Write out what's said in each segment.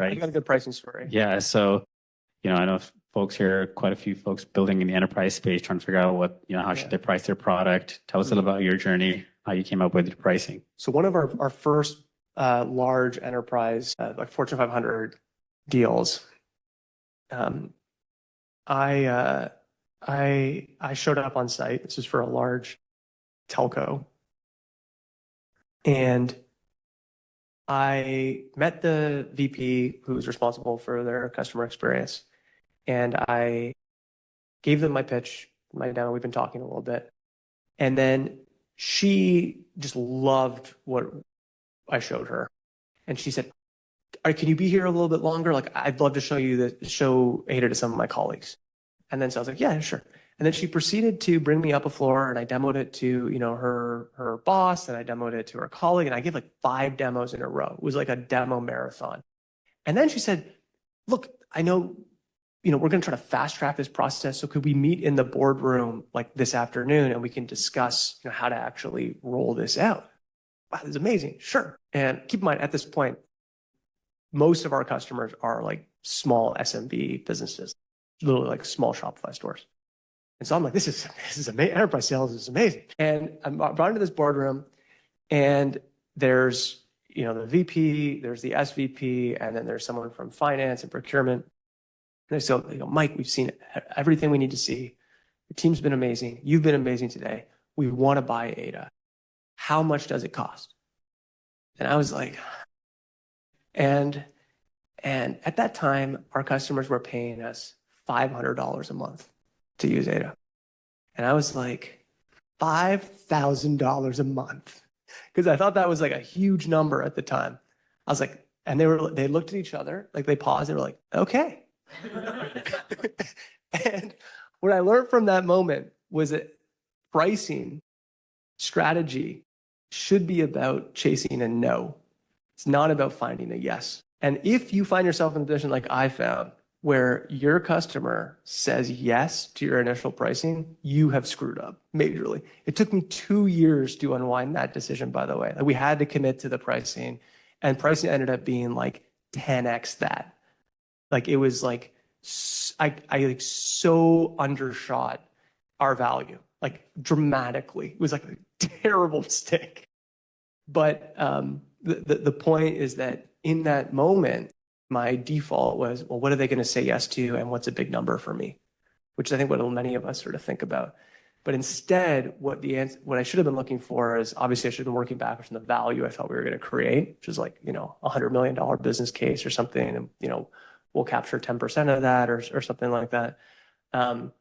right? I got a good pricing story. Yeah. So, I know folks here, quite a few folks building in the enterprise space, trying to figure out how should they price their product. Tell us a little about your journey, how you came up with your pricing. So one of our first large enterprise, like Fortune 500 deals, um, I showed up on site. This is for a large telco, and I met the VP who was responsible for their customer experience, and I gave them my pitch, my demo. We've been talking a little bit, and then she just loved what I showed her, and she said, "All right, can you be here a little bit longer? Like, I'd love to show Ada to some of my colleagues." And then so I was like, "Yeah, sure." And then she proceeded to bring me up a floor, and I demoed it to, her boss, and I demoed it to her colleague, and I gave like 5 demos in a row. It was like a demo marathon. And then she said, "Look, I know, we're going to try to fast track this process. So could we meet in the boardroom like this afternoon and we can discuss, how to actually roll this out?" Wow, this is amazing. Sure. And keep in mind, at this point, most of our customers are like small SMB businesses, literally like small Shopify stores. And so I'm like, this is amazing. Enterprise sales is amazing. And I'm brought into this boardroom, and there's, the VP, there's the SVP, and then there's someone from finance and procurement. And they say, "Mike, we've seen everything we need to see. Your team's been amazing. You've been amazing today. We want to buy Ada. How much does it cost?" And I was like, and at that time, our customers were paying us $500 a month to use Ada. And I was like, $5,000 a month. Because I thought that was like a huge number at the time. I was like, and they looked at each other, like they paused, they were like, "Okay." And what I learned from that moment was that pricing strategy should be about chasing a no. It's not about finding a yes. And if you find yourself in a position like I found, where your customer says yes to your initial pricing, you have screwed up majorly. It took me 2 years to unwind that decision, by the way. Like, we had to commit to the pricing, and pricing ended up being like 10x that. Like, it was like, I like so undershot our value, like dramatically. It was like a terrible mistake. But the point is that in that moment, my default was, well, what are they going to say yes to, and what's a big number for me? Which is, I think, what many of us sort of think about. But instead, what I should have been looking for is, obviously, I should have been working backwards from the value I thought we were going to create, which is like, $100 million business case or something, and we'll capture 10% of that or something like that. And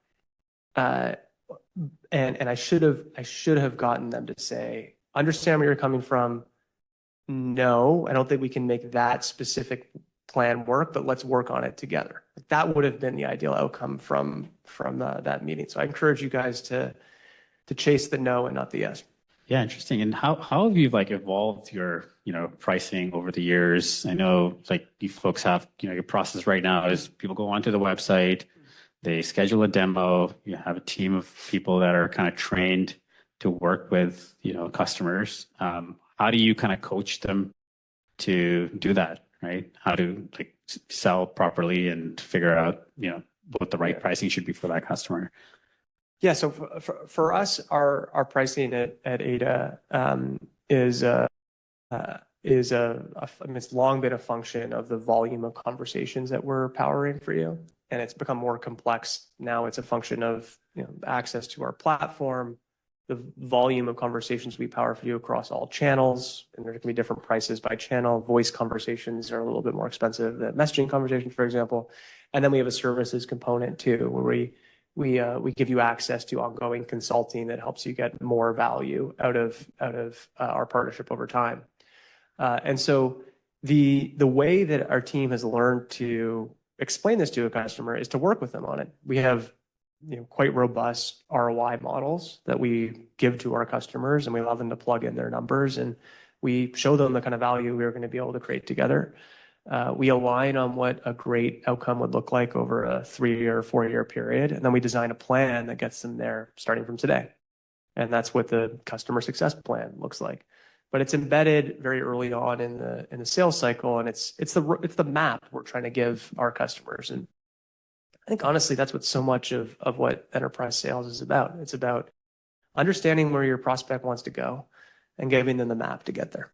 I should have gotten them to say, "Understand where you're coming from. No, I don't think we can make that specific plan work, but let's work on it together." That would have been the ideal outcome from that meeting. So I encourage you guys to chase the no and not the yes. Yeah, interesting. And how have you evolved your pricing over the years? I know you folks have your process right now is people go onto the website, they schedule a demo, you have a team of people that are kind of trained to work with customers. How do you kind of coach them to do that, right? How to sell properly and figure out what the right pricing should be for that customer? Yeah, so for us, our pricing at Ada is it's long been a function of the volume of conversations that we're powering for you, and it's become more complex now. It's a function of access to our platform, the volume of conversations we power for you across all channels, and there can be different prices by channel. Voice conversations are a little bit more expensive than messaging conversations, for example. And then we have a services component too, where we give you access to ongoing consulting that helps you get more value out of our partnership over time. And so the way that our team has learned to explain this to a customer is to work with them on it. We have quite robust ROI models that we give to our customers, and we allow them to plug in their numbers, and we show them the kind of value we're going to be able to create together. We align on what a great outcome would look like over a 3-year or 4-year period, and then we design a plan that gets them there starting from today. And that's what the customer success plan looks like. but it's embedded very early on in the sales cycle, and it's the map we're trying to give our customers. And I think honestly, that's what so much of what enterprise sales is about. It's about understanding where your prospect wants to go and giving them the map to get there.